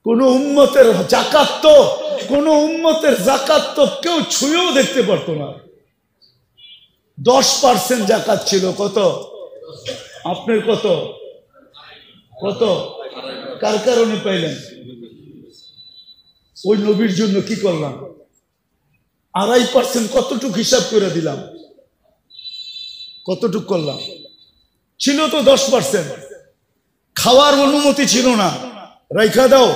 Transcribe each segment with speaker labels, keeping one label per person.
Speaker 1: কোন উম্মতের জাকাত তো কেউ ছুঁয়েও দেখতে পারতো না। 10% জাকাত ছিল। কত আপনার? কত কার কারণে পাইলেন? ওই নবীর জন্য কি করলাম? 2.5% কতটুক হিসাব করে দিলাম? কতটুক করলাম? ছিল তো 10%। খাওয়ার অনুমতি ছিল না, রাইখা দাও।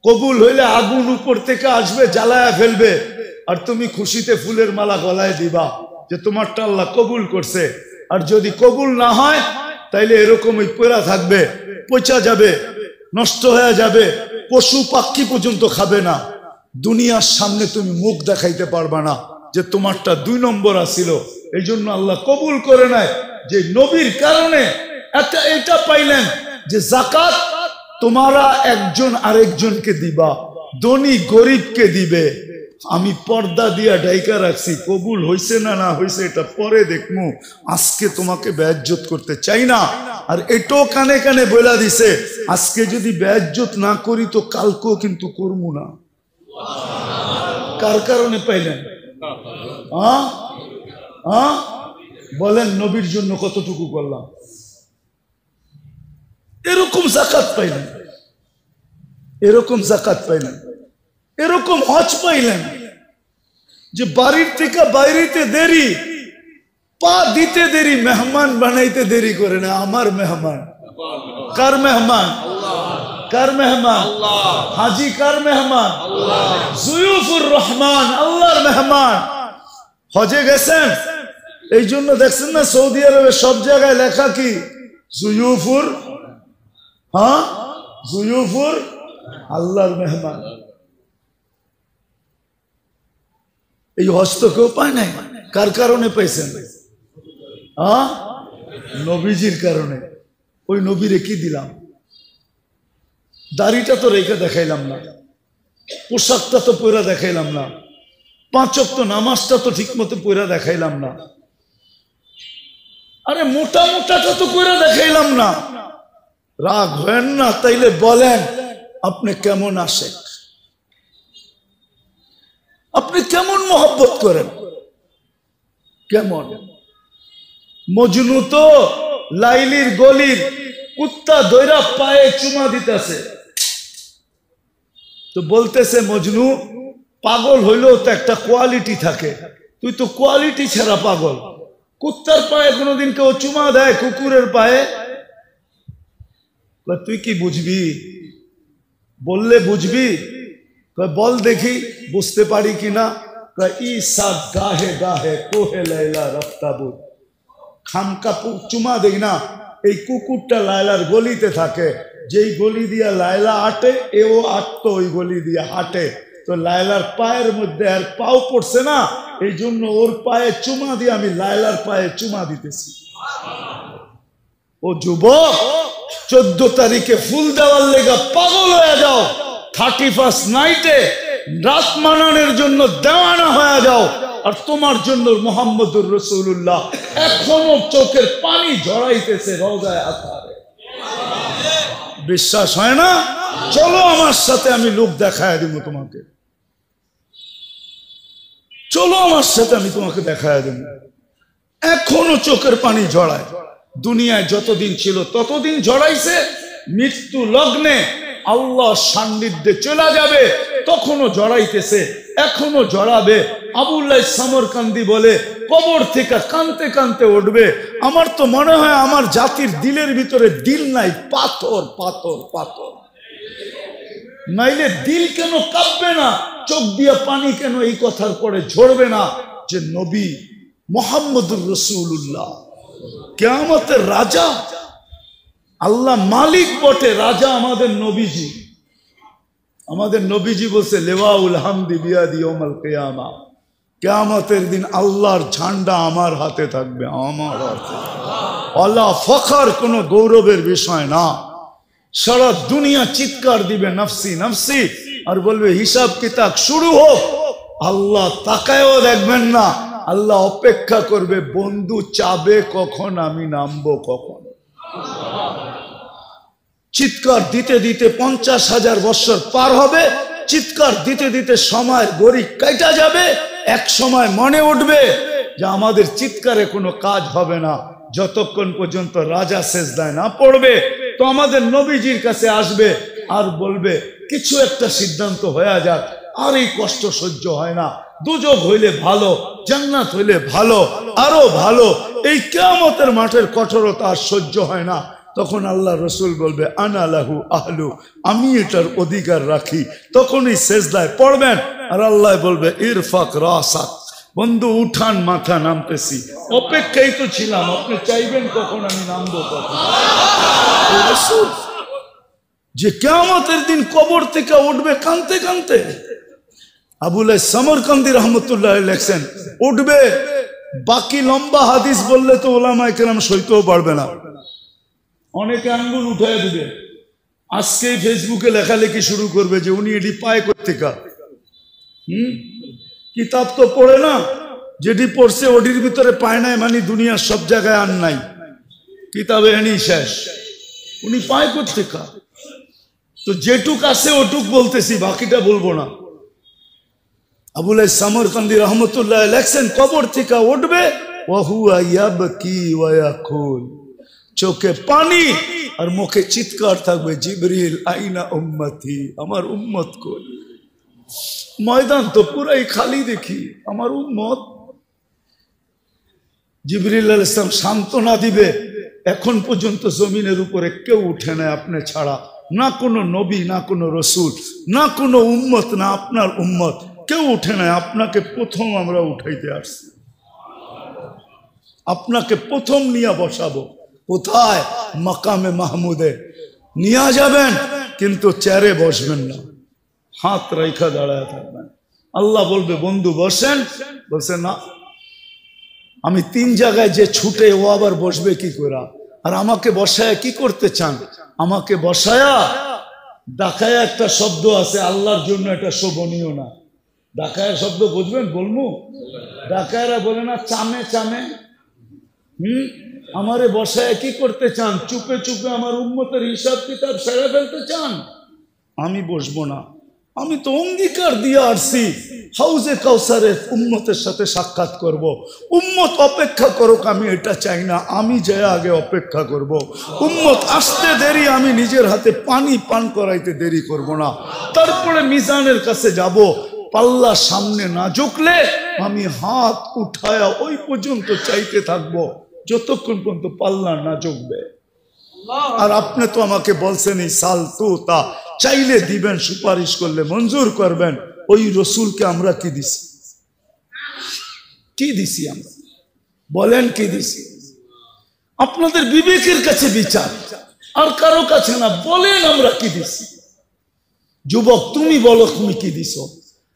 Speaker 1: কবুল হইলে আগুন উপর থেকে আসবে, জ্বালায়া ফেলবে, আর তুমি খুশিতে ফুলের মালা গলায় দিবা যে তোমারটা আল্লাহ কবুল করছে। আর যদি কবুল না হয় তাইলে এরকমই পড়া থাকবে, পচা যাবে, নষ্ট হয়ে যাবে, পশু পাখি পর্যন্ত খাবে না। দুনিয়ার সামনে তুমি মুখ দেখাইতে পারবা না যে তোমারটা 2 নম্বর আসিল। এই জন্য আল্লাহ কবুল করে নেয় যে নবীর কারণে এটা পাইলেন যে জাকাত তোমারা একজন আরেকজনকে দিবা, ধনী গরিবকে দিবে। আমি পর্দা দিয়া ডাইকা রাখছি, কবুল হইছে না না হইছে এটা পরে দেখমু, আজকে তোমাকে বেইজ্জত করতে চাই না। আর এটাও কানে কানে বলে দিছে, আজকে যদি বেইজ্জত না করি তো কালকেও কিন্তু করবো না। কার কারণে পাইলেন? বলেন, নবীর জন্য কতটুকু করলাম? এরকম জাকাত পাইলেন, এরকম জাকাত পাইলেন, এরকম হজ পাইলেন যে বাড়ির থেকে বাইরেতে দেরি, পা দিতে দেরি, মেহমান বানাইতে দেরি করে না। আমার মেহমান কার মেহমান? কার মেহমান? হাজি কার মেহমান? জুয়ুফুর রহমান, আল্লাহর মেহমান। হজে গেছেন, এই জন্য দেখছেন না সৌদি আরবে সব জায়গায় লেখা কি? জুয়ুফুর, জুয়ুফুর আল্লাহর মেহমান। এই হজ তো কেউ পায় নাই। কার কারণে পাইছেন? নবীজির কারণে। ওই নবীরে কি দিলাম? দাড়িটা তো রেখে দেখাইলাম না, পোশাকটা তো পয়রা দেখাইলাম না, 5 ওয়াক্ত নামাজটা তো ঠিক মতো পয়রা দেখাইলাম না, আরে মোটা মোটাটা তো পয়রা দেখাইলাম না। রাগ হয় না? তাইলে বলেন আপনি কেমন আশেক, আপনি কেমন মহব্বত করেন? কেমন? মজনু তো লাইলির গলির কুত্তা দৈরা পায়ে চুমা দিতেছে, তো বলতেছে মজনু পাগল হইলেও তো একটা কোয়ালিটি থাকে, তুই তো কোয়ালিটি ছাড়া পাগল। কুত্তার পায়ে কোনোদিন কেউ চুমা দেয়? কুকুরের পায়ে? তুই কি বুঝবি? বললে বুঝবি? বল দেখি বুঝতে পারি কিনা। ঈসা গাহে গাহে কোহে লাইলা রফতাবু, খামকা চুমা দেখ না। এই কুকুরটা লায়লার গলিতে থাকে, যেই গলি দিয়া লায়লা হাঁটে এও আটতো ওই গলি দিয়া হাঁটে, তো লায়লার পায়ের মধ্যে আর পাও পড়ছে না, এই জন্য ওর পায়ে চুমা দিয়ে আমি লায়লার পায়ে চুমা দিতেছি। ও যুবক, 14 তারিখে ফুল দেওয়ার লেগা পাগল হয়ে যাও, 31st নাইটে রাত মানানোর জন্য দেওয়ানা হয়ে যাও, আর তোমার জন্য মুহাম্মদুর রাসূলুল্লাহ এখনো চোখের পানি ঝরাইতেছে রওজায়ে আতহারে। বিশ্বাস হয় না? চলো আমার সাথে, আমি লোক দেখায় দিব তোমাকে। চলো আমার সাথে, আমি তোমাকে দেখায় দেব। এখনো চোখের পানি ঝরায়। দুনিয়ায় যতদিন ছিল ততদিন ঝরাইছে, মৃত্যু লগ্নে আল্লাহ সান্নিধ্যে চলে যাবে তখনও ঝরাইতেছে, এখনো ঝরাবে। আবুল্লাহ সামরকান্দি বলে কবর থেকে কানতে কানতে উঠবে। আমার তো মনে হয় আমার জাতির দিলের ভিতরে দিল নাই, পাথর পাথর পাথর। নাইলে দিল কেন কাঁপবে না, চোখ দিয়া পানি কেন এই কথার পরে ঝরবে না যে নবী মুহাম্মদুর রাসূলুল্লাহ কিয়ামতের রাজা, আল্লাহ মালিক বটে, রাজা আমাদের নবীজি। আমাদের নবীজি বলছে লেওয়াউল হামদি বিয়াদি ইয়াউমাল কিয়ামা, কিয়ামতের দিন আল্লাহর ঝান্ডা আমার হাতে থাকবে, আমার হাতে। আল্লাহ ফখর, কোনো গৌরবের বিষয় না। সারা দুনিয়া চিৎকার দিবে নফসি নফসি, আর বলবে হিসাব কিতাব শুরু হোক। আল্লাহ তাকায়ও দেখবেন না, আল্লাহ অপেক্ষা করবে, বন্ধু চাবে কখন, আমি নামবো কখন। চিৎকার দিতে দিতে 50,000 বছর পার হবে, চিৎকার দিতে দিতে সময়ের গড়ি কাটা যাবে। এক সময় মনে উঠবে যে আমাদের চিৎকারে কোনো কাজ হবে না, যতক্ষণ পর্যন্ত রাজা সেজদায় না পড়বে। তো আমাদের নবীজির কাছে আসবে আর বলবে কিছু একটা সিদ্ধান্ত হয়ে যাক, আর এই কষ্ট সহ্য হয় না, দুজক হইলে ভালো, জান্নাত হইলে ভালো, আরো ভালো, এই কিয়ামতের মাঠের কঠোরতা আর সহ্য হয় না। তখন আল্লাহ রসুল বলবে আনা লাহু আহলু, আমি এটার অধিকার রাখি। তখনই সেজদায় পড়বেন আর আল্লাহ বলবে ইরফাক রাসাক, বন্ধু উঠান মাথা, নামতেছি। অপেক্ষাই তো ছিলাম, আপনি চাইবেন কখন আমি নামবো কখন। যে কিয়ামতের দিন কবর থেকে উঠবে কানতে কানতে। আবুল সমরকান্দি রহমতুল্লাহ লেখছেন উঠবে, বাকি লম্বা হাদিস বললে তো ওলামায়ে কেরাম সইতেও পারবে না, অনেকে আঙ্গুল উঠায় দিবে। আজকেই ফেসবুকে লেখালেখি শুরু করবে যে উনি এটি পায় কোত্থেকা। কিতাব তো পড়ে না, যেটি পড়ছে ওটির ভিতরে পায় নাই মানে দুনিয়ার সব জায়গায় আর নাই, কিতাবে এনেই শেষ, উনি পায় কোত্থেকা। তো যেটুক আছে ওটুক বলতেছি, বাকিটা বলবো না। আবুল সমরকান্দি রহমতুল্লাহ লেখছেন কবর থেকে উঠবে, ওয়াহুয়া ইয়াবকি ওয়া ইয়াকুল, চোখে পানি আর মুখে চিৎকার থাকবে, জিবরিল আইনা উম্মতি, আমার উম্মত কই। ময়দান তো পুরাই খালি দেখি, আমার উম্মত। জিবরিল আলাইহিস সালাম সান্ত্বনা দিবে, এখন পর্যন্ত জমিনের উপরে কেউ উঠে না আপনি ছাড়া, না কোনো নবী, না কোনো রসুল, না কোনো উম্মত, না আপনার উম্মত, কেউ উঠে না। আপনাকে প্রথম আমরা উঠাইতে আসছি, আপনাকে প্রথম নিয়ে বসাবো। কোথায়? মাকামে মাহমুদে নিয়ে যাবেন, কিন্তু চেয়ারে বসবেন না, হাত রেখা দাঁড়ায় থাকবেন। আল্লাহ বলবে বন্ধু বসেন, বলছে না, আমি 3 জায়গায় যে ছুটে, ও আবার বসবে কি করে? আর আমাকে বসায়া কি করতে চান? আমাকে বসায়া ডাকায়া একটা শব্দ আছে, আল্লাহর জন্য এটা শোভনীয় না। ডাকায়া শব্দ বুঝবেন? বলবো, ডাকায়রা বলে না চামে চামে। আমারে বসায় কি করতে চান? চুপে চুপে আমার উম্মতের হিসাব কিতাব সেরে ফেলতে চান? আমি বসবো না। আমি তো অঙ্গীকার দিয়ে আসছি হাউজে কাউসারের উম্মতের সাথে সাক্ষাৎ করব। উম্মত অপেক্ষা করুক, আমি এটা চাই না, আমি যে আগে অপেক্ষা করব। উম্মত আসতে দেরি, আমি নিজের হাতে পানি পান করাইতে দেরি করব না। তারপরে মিজানের কাছে যাব, পাল্লা সামনে না ঝুঁকলে আমি হাত উঠায়া ওই পর্যন্ত চাইতে থাকবো যতক্ষণ পর্যন্ত পাল্লা না ঝুঁকবে। আর আপনি তো আমাকে বলছেন এই সাল তো তা চাইলে দিবেন, সুপারিশ করলে মঞ্জুর করবেন। ওই রসুলকে আমরা কি দিছি? কি দিছি আমরা? বলেন কি দিছি? আপনাদের বিবেকের কাছে বিচার, আর কারো কাছে না। বলেন আমরা কি দিছি? যুবক তুমি বলো তুমি কি দিছো?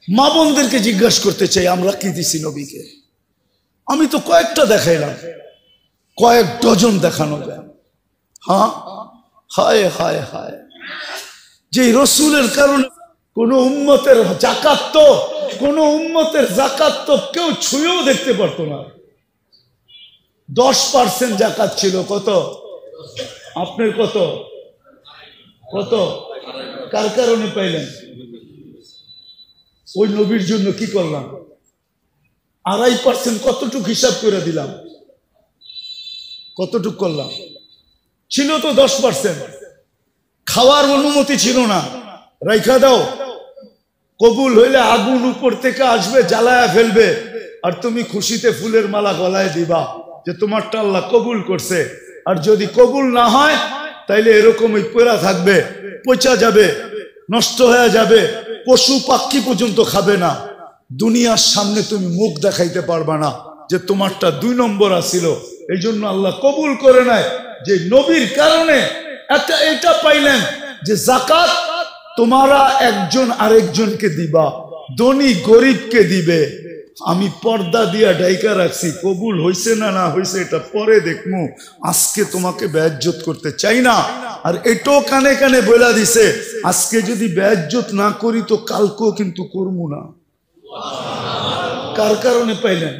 Speaker 1: মা বোনদেরকে জিজ্ঞাসা করতে চাই আমরা কি দিছি নবীকে। আমি তো কয়েকটা দেখাইলাম, কয়েক ডজন দেখানো যায়। হ্যাঁ, হায় হায় হায়, যে রসুলের কারণে কোন উম্মতের জাকাত তো, কোন উম্মতের জাকাত তো কেউ ছুঁয়েও দেখতে পারতো না। 10% জাকাত ছিল। কত? আপনার কত? কত? কার কারণে পাইলেন? ওই নবীর জন্য কি করলাম? 2.5% কতটুক হিসাব করে দিলাম? কতটুক করলাম? ছিল তো 10%। খাওয়ার অনুমতি ছিল না, রাইখা দাও। কবুল হইলে আগুন উপর থেকে আসবে, জ্বালায়া ফেলবে, আর তুমি খুশিতে ফুলের মালা গলায় দিবা যে তোমারটা আল্লাহ কবুল করছে। আর যদি কবুল না হয় তাইলে এরকমই পড়া থাকবে, পচা যাবে, নষ্ট হয়ে যাবে, পশু পাখি পর্যন্ত খাবে না। দুনিয়ার সামনে তুমি মুখ দেখাইতে পারবা না যে তোমারটা 2 নম্বর আসিল। এই জন্য আল্লাহ কবুল করে নেয় যে নবীর কারণে এটা পাইলেন যে জাকাত তোমারা একজন আরেকজনকে দিবা, ধনী গরিবকে দিবে। আমি পর্দা দিয়া ডাইকা রাখছি, কবুল হইছে না না হইছে এটা পরে দেখমু, আজকে তোমাকে বেইজ্জত করতে চাই না। আর এটাও কানে কানে বলা দিছে, আজকে যদি বেইজ্জত না করি তো কালকেও কিন্তু করবো না। কার কারণে পাইলেন?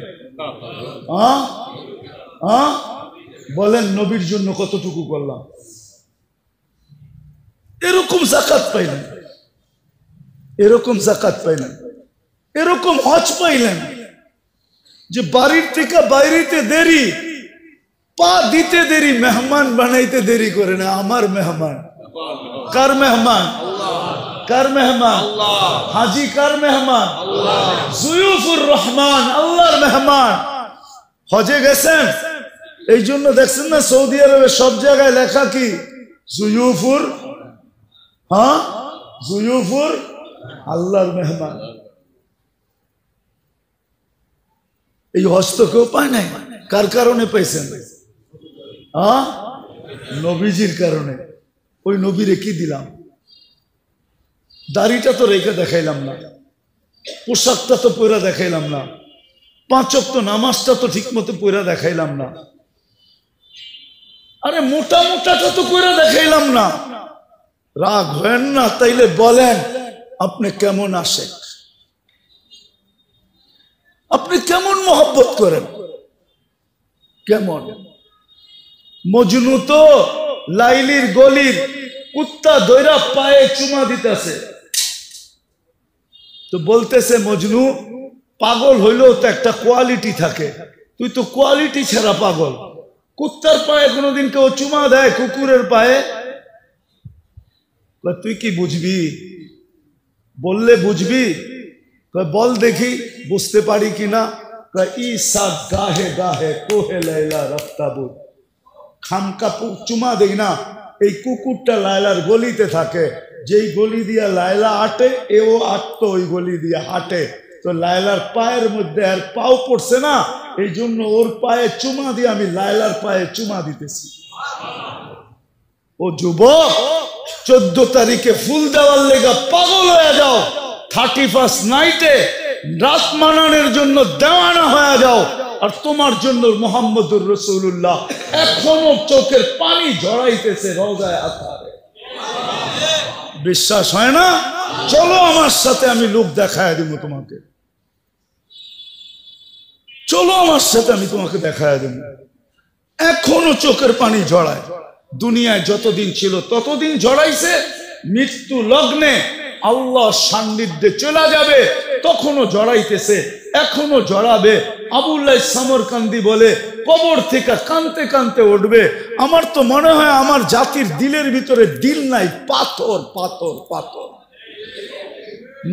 Speaker 1: বলেন নবীর জন্য কতটুকু করলাম? এরকম যাকাত পাইলেন, এরকম যাকাত পাইলেন, এরকম হজ পাইলেন যে বাড়ির থেকে বাইরেতে দেরি, পা দিতে দেরি, মেহমান বানাইতে দেরি করে না। আমার মেহমান কার মেহমান? কার মেহমান? হাজি কার মেহমান? জুয়ুফুর রহমান, আল্লাহর মেহমান। হজে গেছেন, এই জন্য দেখছেন না সৌদি আরবে সব জায়গায় লেখা কি? জুয়ুফুর, হ্যাঁ জুয়ুফুর আল্লাহর মেহমান। এই হজ তো কেউ পায় নাই। কার কারণে পাইছেন? হ্যাঁ নবীজির কারণে। ওই নবীরে কি দিলাম? দাড়িটা তো রেখে দেখাইলাম না, পোশাকটা তো পয়রা দেখাইলাম না, 5 ওয়াক্ত নামাজটা তো ঠিক মতো পয়রা দেখাইলাম না, আরে মোটা মোটাটা তো পয়রা দেখাইলাম না। রাগ হেন না, তাইলে বলেন আপনি কেমন আশেক, আপনি কেমন মোহব্বত করেন, কেমন? মজনু তো লাইলির গলির কুত্তা দৈরা পায়ে চুমা দিতেছে, তো বলতেছে মজনু পাগল হইলেও তো একটা কোয়ালিটি থাকে, তুই তো কোয়ালিটি ছাড়া পাগল। কুত্তার পায়ে কোনোদিন কেউ চুমা দেয়? কুকুরের পায়ে? তুই কি বুঝবি? বললে বুঝবি? বল দেখি বুঝতে পারি কিনা। ঈসা গাহে গাহে কোহে লাইলা রফতাবু, খামকা চুমা দেই না। এই কুকুরটা লায়লার গলিতে থাকে, যেই গলি দিয়া লায়লা হাঁটে এও আটতো ওই গলি দিয়া হাঁটে, তো লায়লার পায়ের মধ্যে আর পাও পড়ছে না, এই জন্য ওর পায়ে চুমা দিয়ে আমি লায়লার পায়ে চুমা দিতেছি। ও যুবক, 14 তারিখে ফুল দেওয়ার লেগা পাগল হয়ে যাও, 31st নাইটে রাত মানানোর জন্য দেওয়ানা হয়ে যাও, আর তোমার জন্য মুহাম্মদুর রাসূলুল্লাহ এখনো চোখের পানি ঝরাইতেছে রওজায়ে আতহারে। বিশ্বাস হয় না? চলো আমার সাথে, আমি লোক দেখায় দিব তোমাকে। চলো আমার সাথে, আমি তোমাকে দেখায় দেব। এখনো চোখের পানি ঝরায়। দুনিয়ায় যতদিন ছিল ততদিন ঝরাইছে। মৃত্যু লগ্নে আল্লাহ সান্নিধ্যে চলে যাবে তখনও জড়াইতেছে, এখনো জড়াবে। আবুল্লাহ সামরকান্দি বলে কবর থেকে কানতে কানতে উঠবে। আমার তো মনে হয় আমার জাতির দিলের ভিতরে দিল নাই, পাথর পাথর পাথর।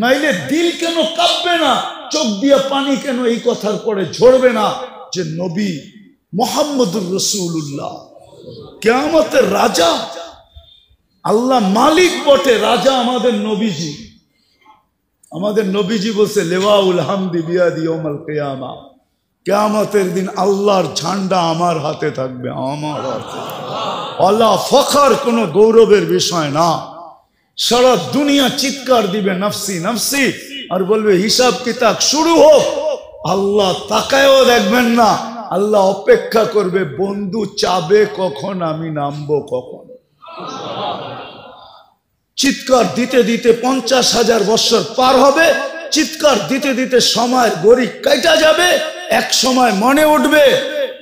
Speaker 1: নাইলে দিল কেন কাঁপবে না, চোখ দিয়া পানি কেন এই কথার পরে ঝরবে না যে নবী মুহাম্মদুর রাসূলুল্লাহ কিয়ামতের রাজা, আল্লাহ মালিক বটে, রাজা আমাদের নবীজি। আমাদের নবীজি বলছে লেওয়াউল হামদি বিয়াদি ইয়াউমাল কিয়ামা, কিয়ামতের দিন আল্লাহর ঝান্ডা আমার হাতে থাকবে, আমার হাতে। আল্লাহ ফখর, কোনো গৌরবের বিষয় না। সারা দুনিয়া চিৎকার দিবে নফসি নফসি, আর বলবে হিসাব কিতাব শুরু হোক। আল্লাহ তাকায়ও দেখবেন না, আল্লাহ অপেক্ষা করবে বন্ধু চাবে কখন, আমি নামবো কখন। চিৎকার দিতে দিতে 50,000 বছর পার হবে, চিৎকার দিতে দিতে সময় গড়ি কাটা যাবে। এক সময় মনে উঠবে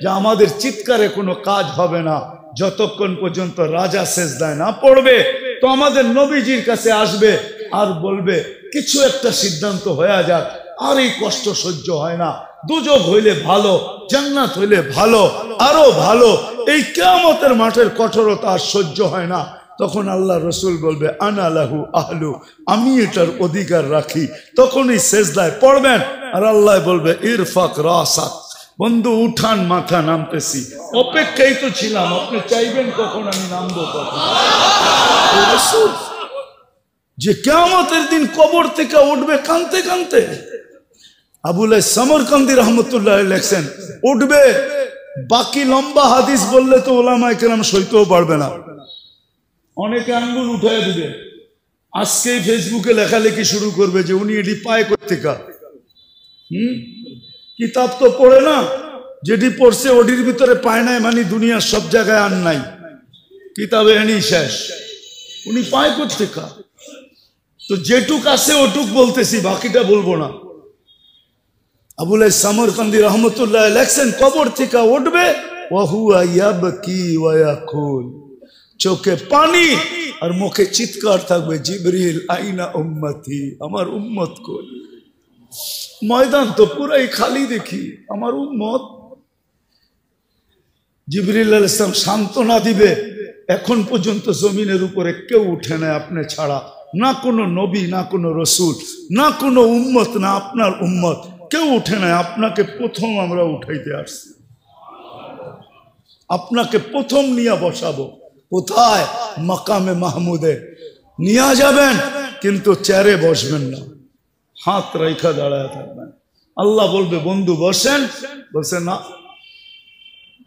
Speaker 1: যে আমাদের চিৎকারে কোনো কাজ হবে না, যতক্ষণ পর্যন্ত রাজা সেজদায় না পড়বে। তো আমাদের নবীজির কাছে আসবে আর বলবে কিছু একটা সিদ্ধান্ত হয়ে যাক, আর এই কষ্ট সহ্য হয় না, দুজক হইলে ভালো, জান্নাত হইলে ভালো, আরো ভালো, এই কিয়ামতের মাঠের কঠোরতা আর সহ্য হয় না। তখন আল্লাহ রসুল বলবে আনা লাহু আহলু, আমি এটার অধিকার রাখি। তখনই সেজদায় পড়বেন আর আল্লাহ বলবে ইরফাক রাসাক, বন্ধু উঠান মাথা, নামতেছি। অপেক্ষাই তো ছিলাম, আপনি চাইবেন কখন আমি নামবো কখন। যে কিয়ামতের দিন কবর থেকে উঠবে কানতে কানতে। আবুল্লাহ সামরকান্দি রহমতুল্লাহ লেখছেন উঠবে, বাকি লম্বা হাদিস বললে তো ওলামায়ে কেরাম সইতেও পারবে না, অনেকে আঙ্গুল উঠায় দিবে। আজকেই ফেসবুকে লেখালেখি শুরু করবে যে উনি এটি পায় কোত্থেকা। কিতাব তো পড়ে না, যেটি পড়ছে ওটির ভিতরে পায় নাই, মানে দুনিয়ার সব জায়গায় আর নাই, কিতাবে এনেই শেষ। উনি পায় কোত্থেকা? তো যেটুক আছে ওটুক বলতেছি, বাকিটা বলবো না। আবুল্লাহ সামরকান্দি রহমতুল্লাহ লেখছেন কবর থেকে উঠবে, ওয়া হুয়া ইয়াবকি ওয়া ইয়াকুল, চোখে পানি আর মুখে চিৎকার থাকবে জিবরিল আইনা উম্মতি, আমার উম্মত কই। ময়দান তো পুরাই খালি দেখি, আমার উম্মত। জিবরিল আলাইহিস সালাম সান্ত্বনা দিবে, এখন পর্যন্ত জমিনের উপরে কেউ উঠে না আপনি ছাড়া, না কোনো নবী, না কোনো রসুল, না কোনো উম্মত, না আপনার উম্মত, কেউ উঠে না। আপনাকে প্রথম আমরা উঠাইতে আসছি, আপনাকে প্রথম নিয়ে বসাবো। কোথায়? মাকামে মাহমুদে নিয়ে যাবেন, কিন্তু চেয়ারে বসবেন না, হাত রেখা দাঁড়ায় থাকবেন। আল্লাহ বলবে বন্ধু বসেন, বলছে না,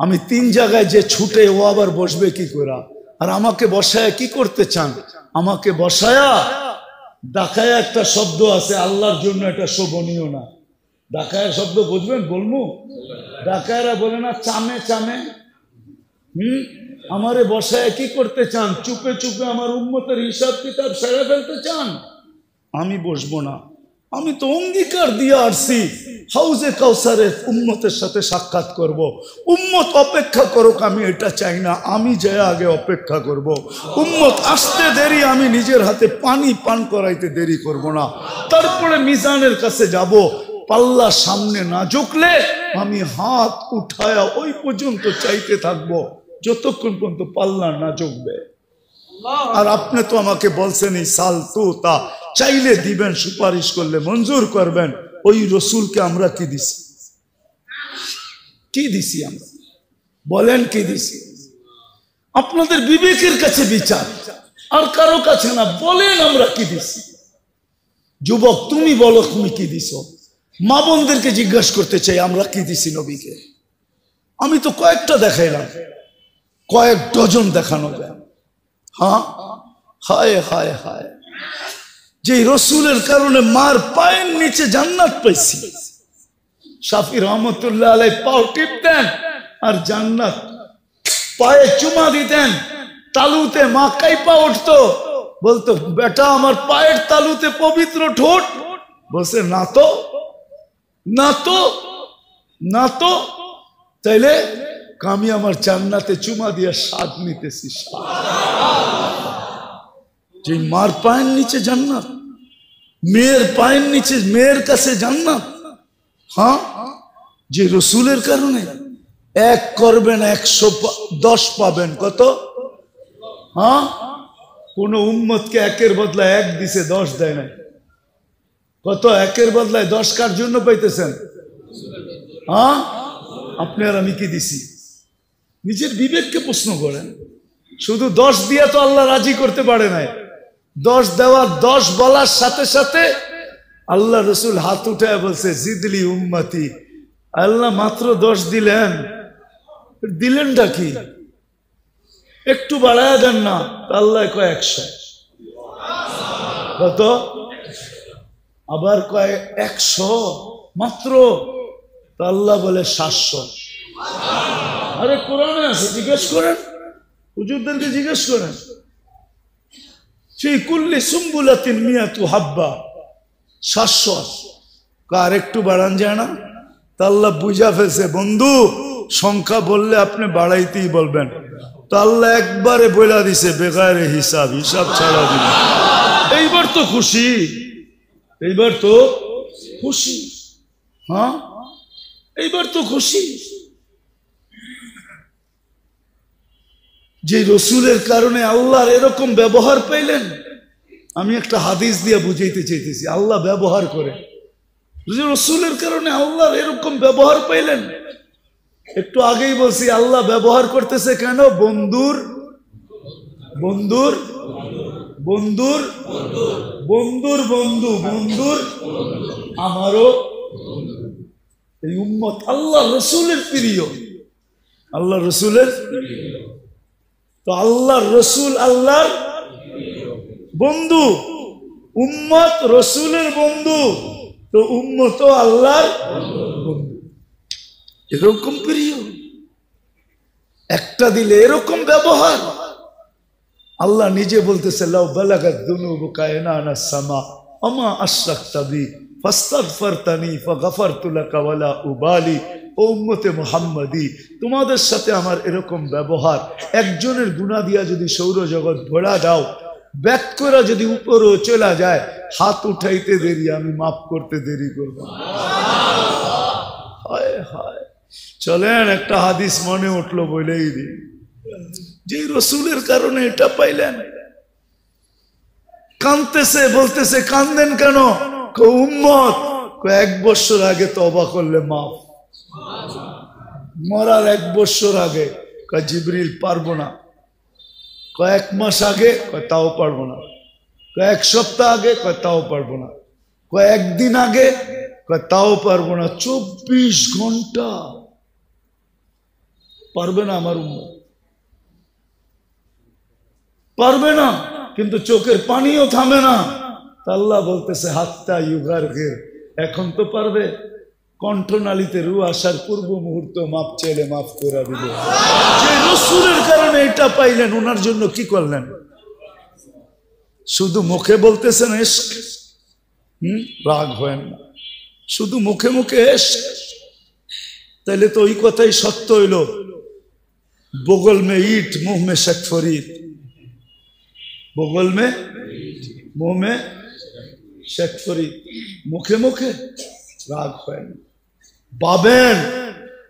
Speaker 1: আমি 3 জায়গায় যে ছুটে, ও আবার বসবে কি করে? আর আমাকে বসায় কি করতে চান? আমাকে বসায়া ডাকায়া একটা শব্দ আছে আল্লাহর জন্য, এটা শোভনীয় না। ডাকায়ের শব্দ বুঝবেন? বলবো, ডাকায়েরা বলে না চামে চামে। আমারে বসায় কি করতে চান? চুপে চুপে আমার উম্মতের হিসাব কিতাব সেরে ফেলতে চান? আমি বসবো না। আমি তো অঙ্গীকার দিয়ে আসছি হাউজে কাউসারের উম্মতের সাথে সাক্ষাৎ করব। উম্মত অপেক্ষা করুক, আমি এটা চাই না, আমি যে আগে অপেক্ষা করব। উম্মত আসতে দেরি, আমি নিজের হাতে পানি পান করাইতে দেরি করব না। তারপরে মিজানের কাছে যাব, পাল্লা সামনে না ঝুঁকলে আমি হাত উঠায়া ওই পর্যন্ত চাইতে থাকবো যতক্ষণ পর্যন্ত পাল্লা না ঝুঁকবে। আর আপনি তো আমাকে বলছেন এই সাল তো তা চাইলে দিবেন, সুপারিশ করলে মঞ্জুর করবেন। ওই রসুলকে আমরা কি দিছি? কি দিছি আমরা? বলেন কি দিছি? আপনাদের বিবেকের কাছে বিচার, আর কারো কাছে না। বলেন আমরা কি দিছি? যুবক তুমি বলো তুমি কি দিছো? মা বোনদেরকে জিজ্ঞাসা করতে চাই আমরা কি দিছি নবীকে। আমি তো কয়েকটা দেখাইলাম, কয়েক ডজন দেখানো যায়। হ্যাঁ, হায় হায় হায়, যে রসুলের কারণে মার পায়ের নিচে জান্নাত পাইছি। শাফি রহমতুল্লাহ আলাইহি পাও টিপতেন আর জান্নাত পায়ে চুমা দিতেন। তালুতে মা কাইপা উঠতো, বলতো বেটা আমার পায়ের তালুতে পবিত্র ঠোঁট। বলছে না তো, না তো, না তো। তাইলে আমি আমার জান্নাতে চুমা দিয়ে স্বাদ নিতেছি। যে মার পায়ের নিচে জান্নাত, মেয়ের পায়ের নিচে, মেয়ের কাছে জান্নাত। হ্যাঁ, যে রসুলের কারণে এক করবেন 110 পাবেন। কত? হ্যাঁ, কোন উম্মতকে একের বদলায় 1 দিছে, 10 দেয় নাই। কত? একের বদলায় 10 কার জন্য পাইতেছেন? হ্যাঁ, আপনি আর আমি কি দিছি? নিজের বিবেককে প্রশ্ন করেন। শুধু 10 দিয়ে তো আল্লাহ রাজি করতে পারে নাই। 10 দেওয়া, 10 বলার সাথে সাথে আল্লাহ রসুল হাত উঠায় বলছে জিদলি উম্মতি। আল্লাহ মাত্র 10 দিলেন, দিলেনটা কি? একটু বাড়ায় দেন না। আল্লাহ কয় 100। কত? আবার কয় 100 মাত্র। আল্লাহ বলে 700। আরে কোরআনে আছে, জিজ্ঞেস করেন, হুজুরদেরকে জিজ্ঞেস করেন। সেই কুল্লি সুম্বুলাতিন মিয়াতু হাব্বা, 700। আর একটু বাড়ান যায় না? তা আল্লাহ বুঝা ফেলছে বন্ধু সংখ্যা বললে আপনি বাড়াইতেই বলবেন। তো আল্লাহ একবারে বইলা দিছে বেগারে হিসাব, হিসাব ছাড়া দিল। এইবার তো খুশি, এইবার তো খুশি। হ্যাঁ, এইবার তো খুশি। যে রসুলের কারণে আল্লাহর এরকম ব্যবহার পাইলেন। আমি একটা হাদিস দিয়ে বুঝাইতে চাইতেছি, আল্লাহ ব্যবহার করে। রসুলের কারণে আল্লাহর এরকম ব্যবহার পাইলেন। একটু আগেই বলছি আল্লাহ ব্যবহার করতেছে কেন? বন্ধুর বন্ধুর বন্ধুর বন্ধুর বন্ধু, বন্ধুর আমারও এই উম্মত আল্লাহ রসুলের প্রিয়, আল্লাহ রসুলের। তো আল্লাহর রসুল আল্লাহর বন্ধু, উম্মত রসুলের বন্ধু, তো উম্মত আল্লাহর বন্ধু। এরকম প্রিয়, একটা দিলে এরকম ব্যবহার। আল্লাহ নিজে বলতেছে লাউ বালাগাত যুনুবুকা ইনানা সামা ওমা আশরাকতা বি ফাস্তাগফিরতানি ফাগফারতু লাকা ওয়ালা উবালি ও উম্মতে মুহাম্মাদি, তোমাদের সাথে আমার এরকম ব্যবহার, একজনের গুনাহ দিয়া যদি সৌরজগৎ ভরা দাও, ব্যাক করে যদি উপরেও চলা যায়, হাত উঠাইতে দেরি, আমি মাফ করতে দেরি করব। হায় হায়। চলেন একটা হাদিস মনে উঠলো বলেই দিই, যে রসুলের কারণে এটা পাইলেন। কাঁদতেছে, বলতেছে কান্দেন কেন? উম্মত, 1 বছর আগে তওবা করলে মাফ, মরার 1 বছর আগে জিবরিল পারবো না, 1 মাস আগে তাও পারবো না, 1 সপ্তাহ আগে তাও পারবো না, 1 দিন আগে তাও পারবো না, 24 ঘন্টা পারবে না আমার উম্মত, পারবে না। কিন্তু চোখের পানিও থামে না। আল্লাহ বলতেছে হাত্তা ইউগারগির, এখন তো পারবে। কণ্ঠনালীতে রু আসার পূর্ব মুহূর্ত মাপ চাইলে মাফ করে দিবে। যে রাসূলের কারণে এটা পাইলেন, ওনার জন্য কি করলেন? শুধু মুখে বলতেছেন ইশক, রাগ হয় না, শুধু মুখে মুখে ইশক, তাইলে তো ওই কথাই সত্য হইল, বগল মে ইট মুহ মে শেখ ফরিদ, বগল মে মুহ মে শেখ ফরিদ, মুখে মুখে রাগ হয় না। ভাবেন,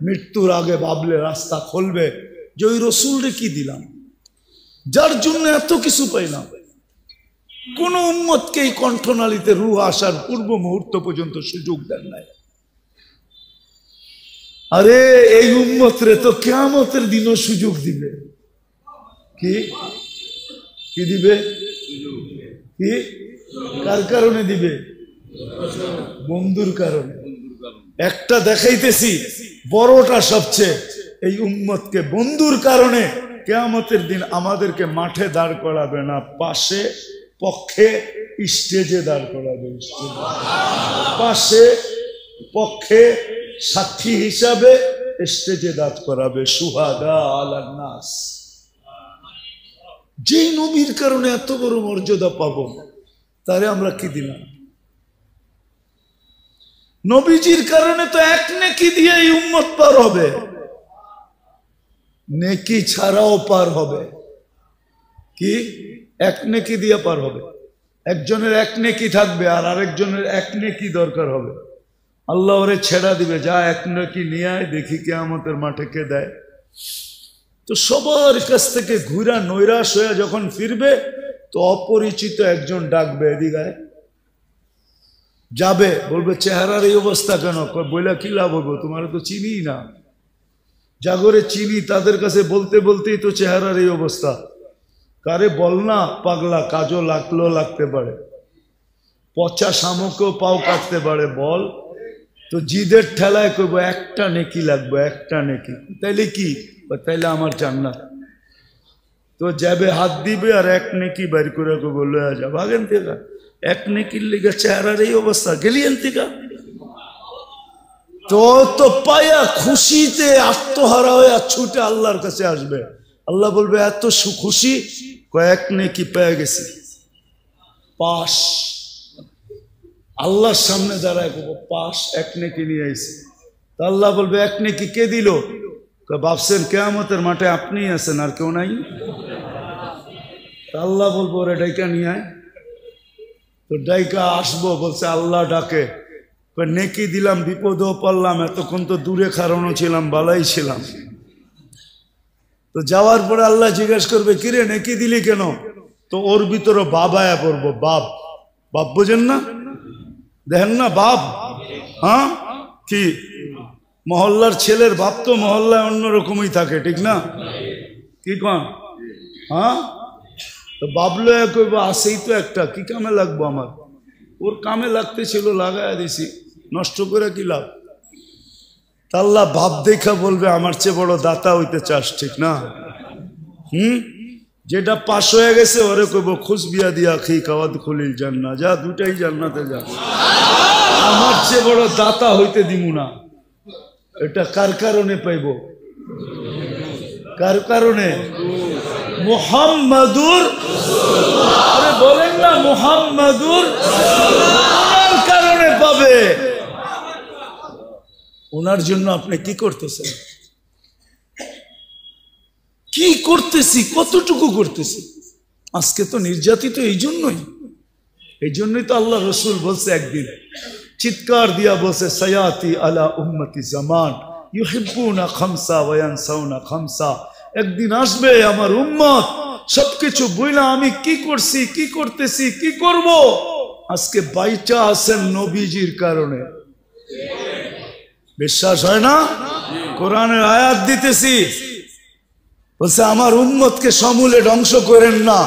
Speaker 1: মৃত্যুর আগে ভাবলে রাস্তা খুলবে যে ওই রসুলরে কি দিলাম, যার জন্য এত কিছু পাইলাম। কোন উম্মতকে এই কণ্ঠনালীতে রূহ আসার পূর্ব মুহূর্ত পর্যন্ত সুযোগ দেন নাই। আরে এই উম্মতরে তো কিয়ামতের দিনও সুযোগ দিবে। কি কি দিবে? কি কার কারণে দিবে? বন্ধুর কারণে। একটা দেখাইতেছি, বড়টা সবচেয়ে, এই উম্মতকে বন্ধুর কারণে কিয়ামতের দিন আমাদেরকে মাঠে দাঁড় করাবে না, পাশে পক্ষে স্টেজে দাঁড় করাবে। পাশে পক্ষে সাক্ষী হিসাবে স্টেজে দাঁড় করাবে। সুহাদা আলান নাস। যেই নবীর কারণে এত বড় মর্যাদা পাবো, তারে আমরা কি দিলাম? নবীজির কারণে তো 1 নেকি দিয়ে এই উম্মত পার হবে, নেকি ছাড়াও পার হবে। কি 1 নেকি দিয়ে পার হবে? একজনের 1 নেকি থাকবে আর আরেকজনের 1 নেকি দরকার হবে। আল্লাহ ওরে ছেড়া দিবে, যা 1 নেকি নিয়ে আয়, দেখি কিয়ামতের মাঠে কে দেয়। তো সবার কাছ থেকে ঘুরা নৈরাশ হয়ে যখন ফিরবে, তো অপরিচিত একজন ডাকবে, এদিকে যাবে, বলবে চেহারার এই অবস্থা কেন? বইলা কি লাভ হবো, তোমার তো চিনি না। জাগরে চিনি, তাদের কাছে বলতে বলতেই তো চেহারার এই অবস্থা। কারে বল না পাগলা, কাজও লাগতে পারে, পচা শামুকও পাও কাটতে পারে, বল। তো জিদের ঠেলায় কইব 1টা নেকি লাগবে, 1টা নেকি। তাইলে কি? তাইলে আমার জান্নাত। তো যাবে, হাত দিবে আর 1 নেকি বের করে কইব লয়ে যা, ভাগেন থেকে। 1 নেকির লিগে চেহারার এই অবস্থা, গেলিয়েন থেকে। তো পায়া খুশিতে আত্মহারা হয়ে ছুটে আল্লাহর কাছে আসবে। আল্লাহ বলবে এত খুশি, 1 নেকি পেয়ে গেছি, পাস। আল্লাহর সামনে দাঁড়ায় পাস, 1 নেকি নিয়ে আইছে। তা আল্লাহ বলবে 1 নেকি কে দিল? ভাবছেন কিয়ামতের মাঠে আপনি আছেন আর কেউ নাই? আল্লাহ বলবো ওরে ডাইকা নিয়ে আয়। তো ডাইকা আসবো, বলছে আল্লাহ ডাকে, নেকি দিলাম, বিপদেও পারলাম, এতক্ষণ তো দূরে খাড়ানো ছিলাম, বালাই ছিলাম। তো যাওয়ার পরে আল্লাহ জিজ্ঞেস করবে, কিরে নেকি দিলি কেন? তো ওর ভিতরে বাবায়া পড়বো, বাপ। বাপ বোঝেন না? দেখেন না বাপ? হ্যাঁ, কি মহল্লার ছেলের বাপ তো মহল্লায় অন্যরকমই থাকে, ঠিক না? কি কন? হ্যাঁ, তো বাবলো কইব আসেই তো একটা, কি কামে লাগবো আমার? ওর কামে লাগতে ছিল, লাগাই দিছি, নষ্ট করে কি লাভ? আল্লাহ ভাব দেখা বলবে আমার চেয়ে বড় দাতা হইতে চাস, ঠিক না? যেটা পাশ হয়ে গেছে ওরে কইব খুশ বিয়া দিয়া খি কাওয়াদ খুলিল জান্না, যা দুটাই জান্নাতে যা, আমার চেয়ে বড় দাতা হইতে দিমু না। এটা কার কারণে পাইব? কার কারণে? মুহাম্মাদুর, আরে বলেন না মুহাম্মাদুর, ওনার কারণে পাবে। ওনার জন্য আপনি কি করতেছেন? কি করতেছি, কতটুকু করতেছি? আজকে তো নির্যাতিত এই জন্যই তো আল্লাহ রসুল বলছে, একদিন চিৎকার দিয়া বলছে, সায়াতি আলা উম্মতি জামান ইউহিব্বুনা খামসা ওয়া ইয়ানসাউনা খামসা। একদিন আসবে আমার উম্মত সবকিছু বইলা আমি কি করছি, কি করতেছি, কি করব, আজকে বাইচা আছেন নবীজির কারণে। বিশ্বাস হয় না? কোরআনের আয়াত দিতেছি, বলছে আমার উম্মতকে সমূলে ধ্বংস করেন না।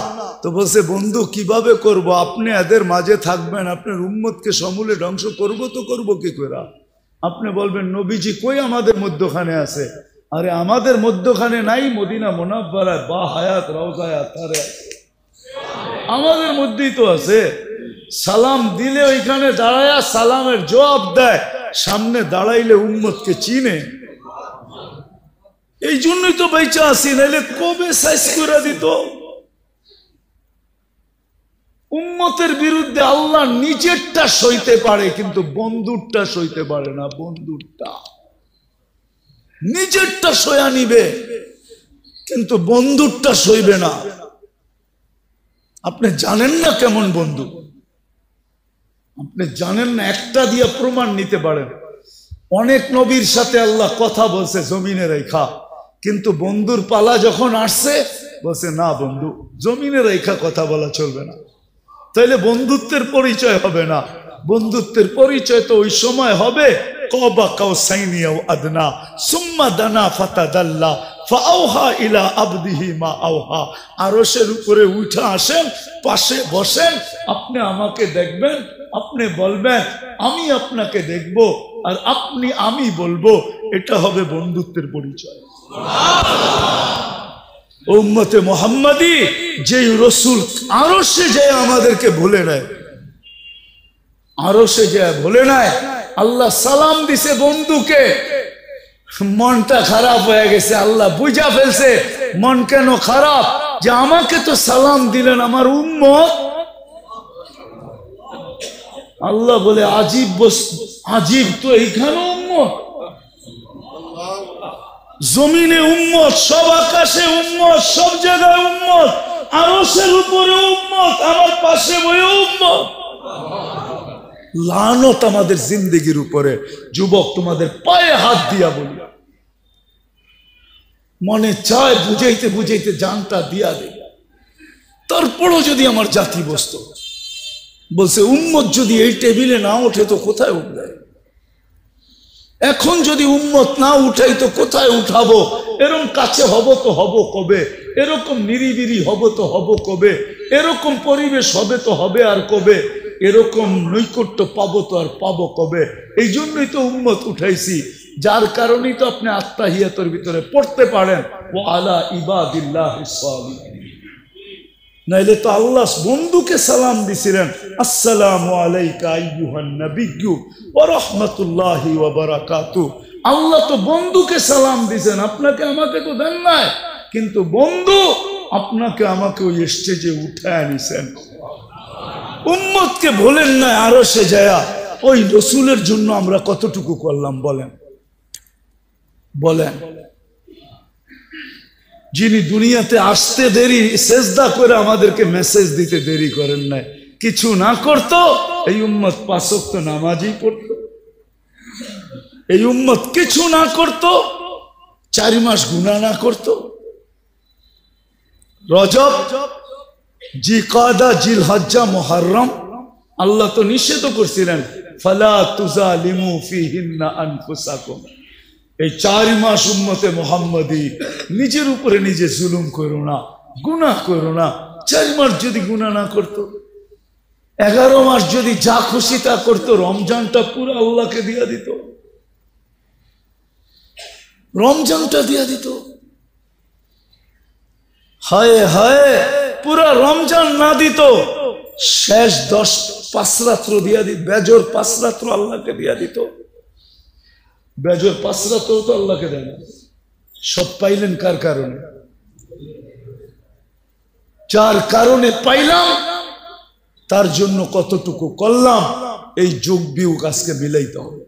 Speaker 1: তো বলছে বন্ধু কিভাবে করব? আপনি এদের মাঝে থাকবেন, আপনার উম্মতকে সমূলে ধ্বংস করব তো করব কি করে? আপনি বলবেন নবীজি কই আমাদের মধ্যখানে আছে? আরে আমাদের মধ্যখানে নাই, মদিনা মুনাফফারায় বা হায়াত রওজায় আতারে আমাদের মধ্যেই তো আছে। সালাম দিলে ওইখানে দাঁড়ায়া সালামের জবাব দেয়, সামনে দাঁড়াইলে উম্মতকে চিনে। এই জন্যই তো বেঁচে আসি, নাইলে কবে সাইজ করে দিত। উম্মতের বিরুদ্ধে আল্লাহ নিজেরটা সইতে পারে, কিন্তু বন্ধুরটা সইতে পারে না। বন্ধুরটা নিজেরটা সয়া নিবে, কিন্তু বন্ধুরটা সইবে না। আপনি জানেন না কেমন বন্ধু, আপনি জানেন না। একটা দিয়ে প্রমাণ নিতে পারেন। অনেক নবীর সাথে আল্লাহ কথা বলছে জমিনে রেখা, কিন্তু বন্ধুর পালা যখন আসছে বলছে না বন্ধু, জমিনে রেখা কথা বলা চলবে না। তাইলে বন্ধুত্বের পরিচয় হবে না। বন্ধুত্বের পরিচয় তো ওই সময় হবে কবা কাউসাইনি আও আদনা সুম্মা দানা ফাতাদাল্লা ফাআওহা ইলা আবদিহি মা আওহা। আরশের উপরে উঠে আসেন, পাশে বসেন, আপনি আমাকে দেখবেন, আপনি বলবেন আমি আপনাকে দেখব, আর আপনি আমি বলবো। এটা হবে বন্ধুত্বের পরিচয়। উম্মতে মুহাম্মাদি যেই রসুল আরশে যায় আমাদেরকে ভুলে নেয়, আরশে যায় ভুলে নেয়। আল্লাহ সালাম দিছে বন্ধুকে, মনটা খারাপ হয়ে গেছে। আল্লাহ বুঝা ফেলছে মন কেন খারাপ, যে আমাকে তো সালাম দিলেন আমার উম্মত। আল্লাহ বলে আজীব বস্তু, আজীব তো এইখানে উম্মত, জমিনে উম্মত, সব আকাশে উম্মত, সব জায়গায় উম্মত, আরশের উপরে উম্মত, আমার পাশে বয়ে উম্মত। লানত আমাদের জিন্দেগির উপরে। যুবক তোমাদের পায়ে হাত দিয়া বলি, মনে চায় বুঝাইতে বুঝাইতে জানটা দিয়া দে। তারপরও যদি আমার জাতি বসতো, বলছে উম্মত যদি এই টেবিলে না ওঠে তো কোথায় উঠবে? এখন যদি উম্মত না উঠাই তো কোথায় উঠাবো? এরকম কাছে হব তো হব কবে? এরকম নিরিবিরি হব তো হব কবে? এরকম পরিবেশ হবে তো হবে আর কবে? এরকম নৈকট্য পাবো তো আর পাবো কবে? এই জন্যই তো উম্মত উঠাইছি, যার কারণেই তো আপনি আত্মাহিয়াতের ভিতরে পড়তে পারেন ও আলা ইবাদিল্লাহিস সালিহিন। নাইলে তো আল্লাহ বন্ধুকে সালাম দিছিলেন, আসসালামু আলাইকা আইয়ুহান নাবিয়্যু ওয়া রাহমাতুল্লাহি ওয়া বারাকাতুহু। আল্লাহ তো বন্ধুকে সালাম দিছেন, আপনাকে আমাকে তো দেন নাই। কিন্তু বন্ধু আপনাকে আমাকে ওই স্টেজে উঠায় নিছেন। উম্মতকে বলেন না আরশে যায়া। ওই রসুলের জন্য আমরা কতটুকু করলাম বলেন? বলেন, যিনি দুনিয়াতে আসতে দেরি, সেজদা করে আমাদেরকে মেসেজ দিতে দেরি করেন নাই। কিছু না করতো এই উম্মত 5 ওয়াক্ত নামাজই পড়তো। এই উম্মত কিছু না করতো, 4 মাস গুনাহ না করতো। রজব, জিকাদা, জিলহজ্জা, মুহররম আল্লাহ তো নিষেধ করছিলেন, ফালা তুজালিমু ফিহিন্না আনফুসাকুম। এই 4 মাস উম্মতে মুহাম্মাদি নিজের উপরে নিজে জুলুম করো না, গুনাহ করো না। 4 মাস যদি গুনাহ না করতো, 11 মাস যদি যা খুশি তা করতো, রমজানটা পুরো আল্লাহকে দিয়া দিত, রমজানটা দিয়া দিত। হায় হায়, পুরা রমজান না দিত, শেষ 5 রাত্র দিয়া দিত, বেজর 5 রাত্র আল্লাহকে দিয়া দিত। বেজর 5 রাত্র তো আল্লাহকে দেন। সব পাইলেন কার কারণে? যার কারণে পাইলাম তার জন্য কতটুকু করলাম, এই যোগ বিয়োগ আজকে মিলাইতে হবে।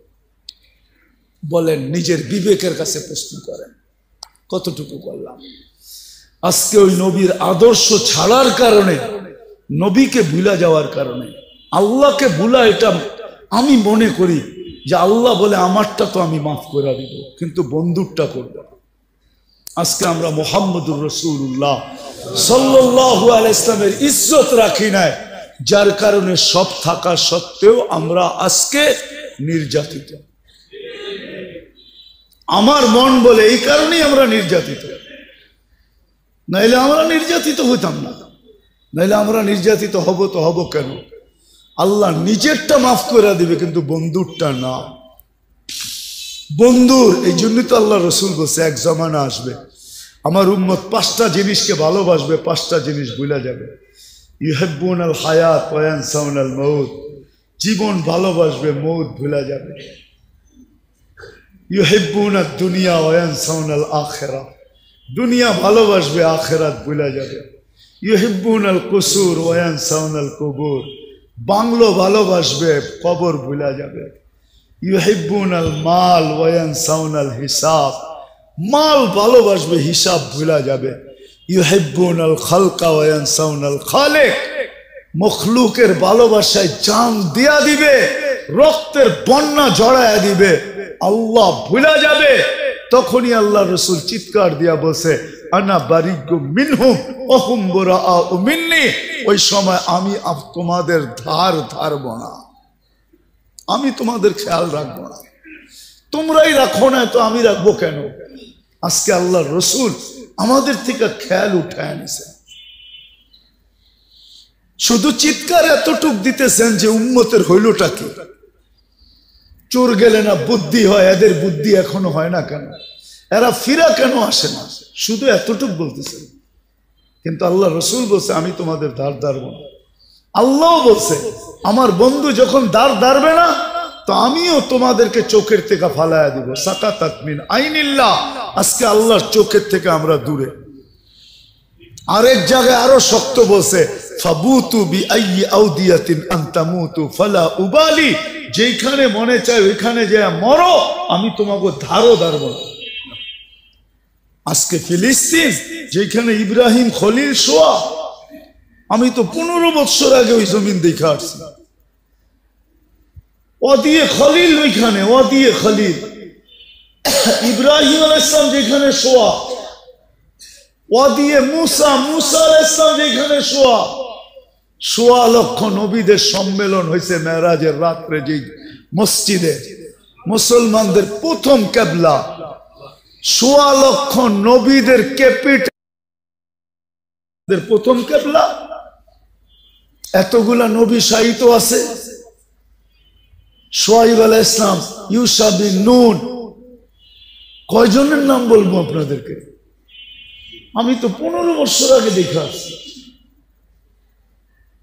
Speaker 1: বলেন, নিজের বিবেকের কাছে প্রশ্ন করেন কতটুকু করলাম। আজকে ওই নবীর আদর্শ ছাড়ার কারণে, নবীকে ভুলা যাওয়ার কারণে, আল্লাহকে ভুলা, এটা আমি মনে করি যে আল্লাহ বলে আমারটা তো আমি মাফ করে দিব, কিন্তু বন্ধুরটা করবো না। আজকে আমরা মুহাম্মদুর রাসূলুল্লাহ সাল্লাল্লাহু আলাইহি ইসলামের ইজ্জত রাখি নাই, যার কারণে সব থাকা সত্ত্বেও আমরা আজকে নির্যাতিত। আমার মন বলে এই কারণেই আমরা নির্যাতিত, নাইলে আমরা নির্যাতিত হইতাম না। নাইলে আমরা নির্যাতিত হব তো হব কেন? আল্লাহ নিজেরটা মাফ করে দিবে, কিন্তু বন্ধুরটা না। বন্ধুর এই জন্যই তো আল্লাহ রসুল বলছে এক জমানা আসবে আমার উম্মত 5টা জিনিসকে ভালোবাসবে, 5টা জিনিস ভুলে যাবে। ইউহিব্বুনাল হায়াত ওয়া ইয়ানসাউনাল মউত, জীবন ভালোবাসবে, মউত ভুলে যাবে। ইউহিব্বুনাদ দুনিয়া ওয়া ইয়ানসাউনাল আখিরাহ, দুনিয়া ভালোবাসবে, আখিরাত ভুলে যাবে। ইউহিব্বুনাল কুসুর ওয়া ইয়ানসাউনাল কুবুর, বাংলো ভালোবাসবে, কবর ভুলে যাবে। ইউহিব্বুনাল মাল ওয়া ইয়ানসাউনাল হিসাব, মাল ভালোবাসবে, হিসাব ভুলে যাবে। ইউহিব্বুনাল খালকা ওয়া ইয়ানসাউনাল খালিক, মখলুকের ভালোবাসায় জান দিয়া দিবে, রক্তের বন্যা জড়ায়া দিবে, আল্লাহ ভুলে যাবে। তখনই আল্লাহ রসুল চিৎকার দিয়া বলছে আনা বারিগু মিনহুম ওয়া হুম বুরাআ মিন্নি, ওই সময় আমি তোমাদের ধার ধারব না, আমি তোমাদের খেয়াল রাখবো না। তোমরাই রাখো না তো আমি রাখবো কেন? আজকে আল্লাহ রসুল আমাদের থেকে খেয়াল উঠায় নিছে। শুধু চিৎকার এতটুক দিতেছেন যে উম্মতের হইলটা কি? চোর গেলে না বুদ্ধি হয়, এদের বুদ্ধি এখনো হয় না কেন? এরা ফিরা কেন আসে না? শুধু এতটুক বলতেছেন, কিন্তু আল্লাহ রসুল বলছে আমি তোমাদের ধার ধারব না। আল্লাহ বলছে আমার বন্ধু যখন ধার ধারবে না, তো আমিও তোমাদেরকে চোখের থেকে ফালায়া দিব। সাকাতাত মিন আইনিল্লাহ, আজকে আল্লাহর চোখের থেকে আমরা দূরে। আরেক জায়গায় আরো শক্ত বলছে ফাবুতু বিআইয়ি আউদিয়াতিন আনতামুতু ফালা উবালি, যেখানে মনে চায় ওইখানে যে মরো, আমি তোমাকে ধারও ধারব না। আজকে ফিলিস্তিন, যেখানে ইব্রাহিম খলিল শোয়া, আমি তো 15 বছর আগে ওই জমিন দেখে আসছি। ওয়াদিয়ে খলিল, ওইখানে ওয়াদিয়ে খলিল, ইব্রাহিম আলাইহিস সালাম যেখানে শোয়া, ওয়াদিয়ে মুসা, মুসা আলাইহিস সালাম যেখানে শোয়া। 1.25 লক্ষ নবীদের সম্মেলন হয়েছে মেরাজের রাত্রে, যে মসজিদে মুসলমানদের প্রথম কিবলা, 1.25 লক্ষ নবীদের ক্যাপিটাল, প্রথম কিবলা। এতগুলা নবী শাহিত আছে। শুআইব আলাইহিস সালাম, ইউসা বিন নুন, কয়জনের নাম বলবো আপনাদেরকে? আমি তো 15 বছর আগে দেখে আসছি।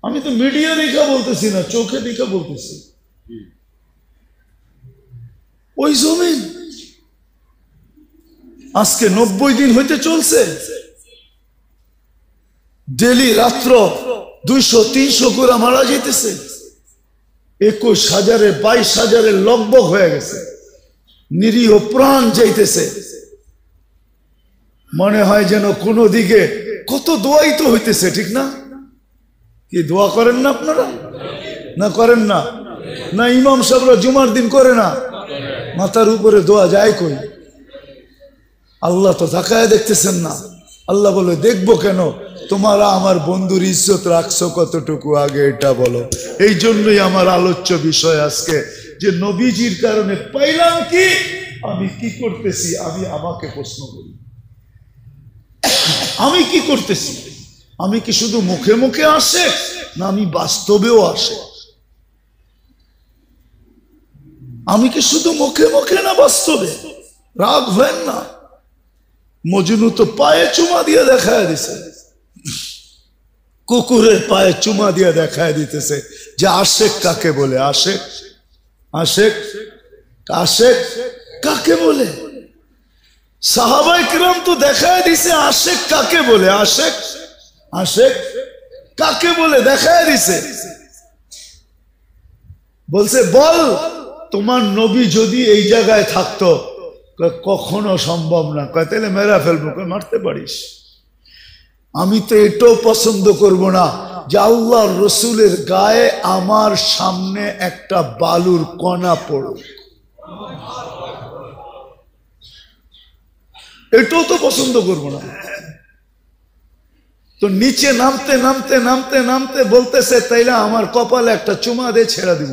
Speaker 1: আমি তো মিডিয়া দেখা বলতেছি না, চোখে দেখা বলতেছি। ওই জমিন আজকে 90 দিন হইতে চলছে। ডেলি রাত্র 200-300 করে মারা যেতেছে। 21,000 22,000 লগবগ হয়ে গেছে। নিরীহ প্রাণ যাইতেছে। মনে হয় যেন কোন দিকে কত দোয়াই তো হইতেছে, ঠিক না? কি দোয়া করেন না আপনারা? না করেন না? না ইমাম সাহেবরা জুমার দিন করে না? মাথার উপরে দোয়া যায় কই? আল্লাহ তো তাকায় দেখতেছেন না। আল্লাহ বলে দেখবো কেন? তোমরা আমার বন্ধুর ইজ্জত রাখছো কতটুকু, আগে এটা বলো। এই জন্যই আমার আলোচ্য বিষয় আজকে, যে নবীজির কারণে পাইলাম কি, আমি কি করতেছি, আমি আমাকে প্রশ্ন করি, আমি কি করতেছি? আমি কি শুধু মুখে মুখে আসে, না আমি বাস্তবেও আসে? আমি কি শুধু মুখে মুখে না বাস্তবে? রাগ হয় না। মজনু তো পায়ে চুমা দিয়ে দেখায় দিছে, কুকুরের পায়ে চুমা দিয়ে দেখায় দিতেছে যে আশেক কাকে বলে। আশেক, আশেক, আশেক কাকে বলে? সাহাবায়ে কিরাম তো দেখায় দিছে আশেক কাকে বলে। আশেক, আশেক কাকে বলে দেখায় দিছে। বলছে বল তোমার নবী যদি এই জায়গায় থাকতো, কখনো সম্ভব না। কয় তাহলে মেরা ফেলবো। মারতে পারিস। আমি তো এটাও পছন্দ করব না যে আল্লাহর রসুলের গায়ে আমার সামনে একটা বালুর কণা পড়ুক, এটাও তো পছন্দ করব না। তো নিচে নামতে নামতে নামতে নামতে বলতেছে, তাইলে আমার কপালে একটা চুমা দিয়ে ছেড়ে দিব।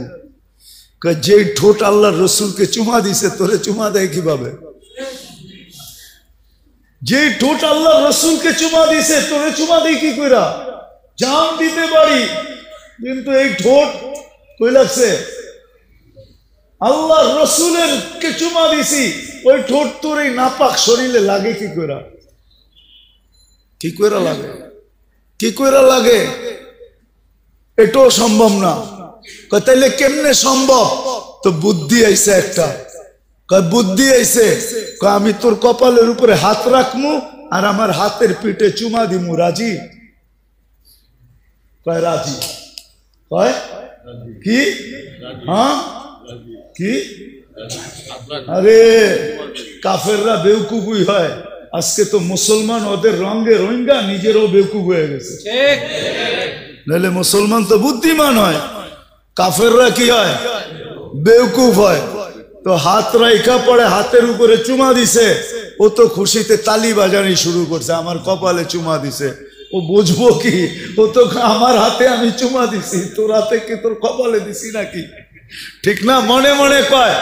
Speaker 1: যে ঠোঁট আল্লাহর রসুলকে চুমা দিছে, তোরে চুমা দেয় কিভাবে? যে ঠোঁট আল্লাহ রসুলকে চুমা দিছে, তোরে চুমা দেই কি কইরা? জান দিতে পারি, কিন্তু এই ঠোঁট কই লাগছে? আল্লাহ রসুলের কে চুমা দিছি, ওই ঠোঁট তোর এই নাপাক শরীরে লাগে কি কইরা? কি কইরা লাগে? কি কইরা লাগে? এটাও সম্ভব না। তাইলে কেমনে সম্ভব? তো বুদ্ধি আইছে একটা। বুদ্ধি আইছে, আমি তোর কপালের উপরে হাত রাখমু আর আমার হাতের পিঠে চুমা দিমু, রাজি? কয় রাজি। কয় কি? হ্যাঁ কি? আরে কাফেররা বেউকুফই হয়। আজকে তো মুসলমান ওদের রঙে রোহিঙ্গা, নিজেরও বেউকুফ হয়ে গেছে। নাহলে মুসলমান তো বুদ্ধিমান হয়, কাফেররা কি হয়? বেউকুফ হয়। তো হাত রাইখা পড়ে হাতের উপরে চুমা দিছে, ও তো খুশিতে তালি বাজানি শুরু করছে, আমার কপালে চুমা দিছে। ও বুঝবো কি? ও তো আমার হাতে আমি চুমা দিছি, তোর হাতে কি তোর কপালে দিছি নাকি? ঠিক না? মনে মনে কয়।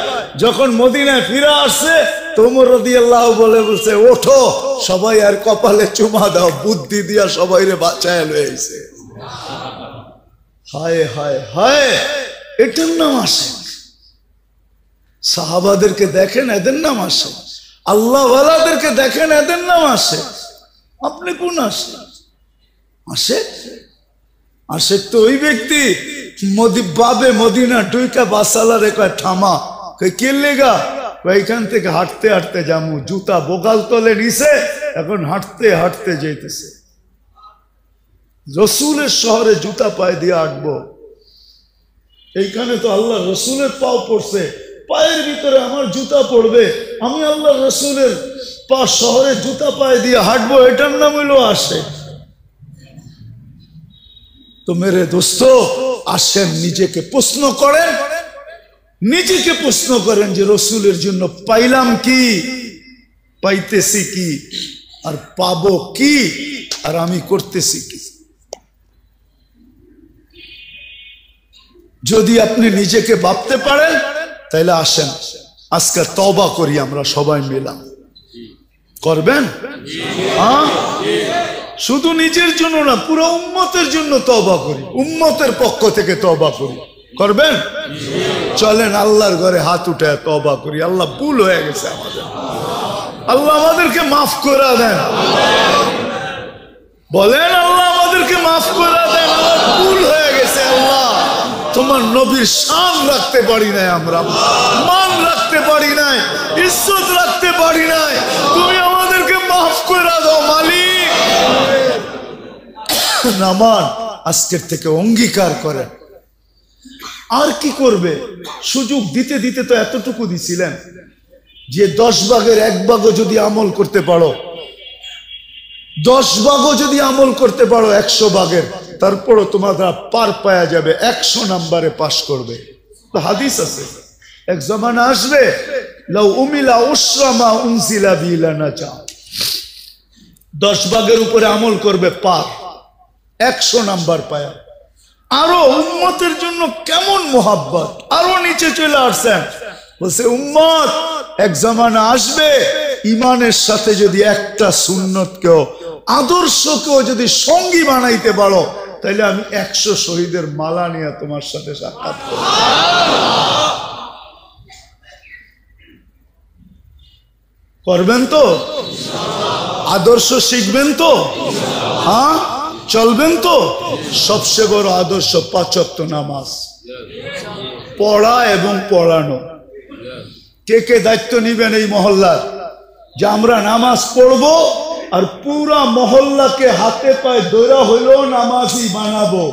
Speaker 1: যখন মদিনায় ফিরে আসছে, ওমর রাদিয়াল্লাহু বলে বলছে, ওঠো সবাই আর কপালে চুমা দাও, বুদ্ধি দিয়া সবাই রে বাঁচায় লইছে। হায় হায় হায়, এটার নাম আসে। সাহাবাদেরকে দেখেন, এদের নাম আসে। আল্লাহ ওয়ালাদেরকে দেখেন, এদের নাম আসে। আপনি কোন আসে? আসে আসে তো ওই ব্যক্তি বাবে মদিনা টুইকা বাসালারে কয় থামা। কে লেগা? এখান থেকে হাঁটতে হাঁটতে যামু, জুতা বোকাল তলে নিছে, এখন হাঁটতে হাঁটতে যেতেছে। রসুলের শহরে জুতা পায়ে দিয়ে হাঁটবো? এইখানে তো আল্লাহ রসুলের পাও পড়ছে, পায়ের ভিতরে আমার জুতা পড়বে, আমি আল্লাহ রসুলের পা শহরে জুতা পায়ে দিয়ে হাঁটবো, এটার নাম হইলো আসে। তো মেরে দোস্ত, আসেন নিজেকে প্রশ্ন করেন, নিজেকে প্রশ্ন করেন যে রসুলের জন্য পাইলাম কি, পাইতেছি কি, আর পাবো কি, আর আমি করতেছি কি। যদি আপনি নিজেকে ভাবতে পারেন, তাইলে আসেন আজকে তওবা করি আমরা সবাই মিলে। করবেন? হ্যাঁ, শুধু নিজের জন্য না, পুরো উম্মতের জন্য তওবা করি, উম্মতের পক্ষ থেকে তওবা করি। করবেন? চলেন আল্লাহর ঘরে হাত উঠে তওবা করি। আল্লাহ, ভুল হয়ে গেছে আমাদের, আল্লাহ আমাদেরকে মাফ করে দেন। বলেন, আল্লাহ আমাদেরকে মাফ করে দেন, আমার ভুল হয়ে গেছে। আল্লাহ, তোমার নবীর শান রাখতে পারি নাই, আমরা মান রাখতে পারি নাই, ইজ্জত রাখতে পারি নাই, তুমি আমাদেরকে মাফ করে দাও মালিক। নামান আজকের থেকে অঙ্গীকার করে। আর কি করবে? সুযোগ দিতে দিতে তো এতটুকু দিছিলেন যে 10 ভাগের 1 ভাগও যদি আমল করতে পারো, 10 ভাগও যদি আমল করতে পারো 100 ভাগের, তারপরও তোমরা পার পাওয়া যাবে, 100 নম্বরে পাস করবে। তো হাদিস আছে, এক জামানা আসবে, লাউ উমিলা উসরামা উনজিলা বিলানা চা, 10 ভাগের উপরে আমল করবে, পার 100 নাম্বার পায়া। আরো উম্মতের জন্য কেমন মোহাব্বত, আরো নিচে চলে আসছেন, বলছে উম্মত এক জামানা আসবে, ইমানের সাথে যদি একটা সুন্নতকেও, আদর্শকেও যদি সঙ্গী বানাইতে পারো, তাহলে আমি 100 শহীদের মালা নিয়ে তোমার সাথে সাক্ষাৎ করব। করবেন তো? আদর্শ শিখবেন তো? হ্যাঁ, চলবেন তো? সবচেয়ে বড় আদর্শ 5 ওয়াক্ত নামাজ পড়া এবং পড়ানো। কে কে দায়িত্ব নিবেন এই মহল্লার যে আমরা নামাজ পড়বো আর পুরা মহল্লাকে হাতে পায়ে দৌড়া হইলেও নামাজি বানাবো?